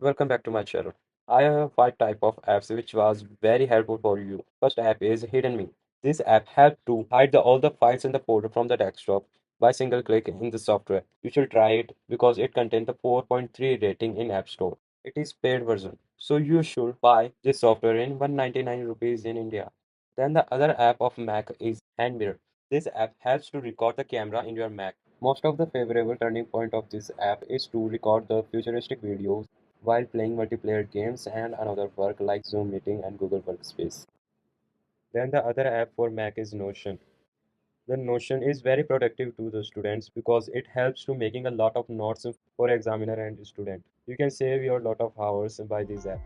welcome back to my channel. I have five type of apps which was very helpful for you. First app is HiddenMe. This app helps to hide all the files in the folder from the desktop by single click in the software. You should try it because it contains the 4.3 rating in App Store. It is paid version, so you should buy this software in 199 rupees in India. Then the other app of Mac is HandMirror. This app helps to record the camera in your Mac. Most of the favorable turning point of this app is to record the futuristic videos while playing multiplayer games and another work like Zoom meeting and Google Workspace. Then the other app for Mac is Notion. The Notion is very productive to the students because it helps to making a lot of notes for examiner and student. You can save your lot of hours by this app.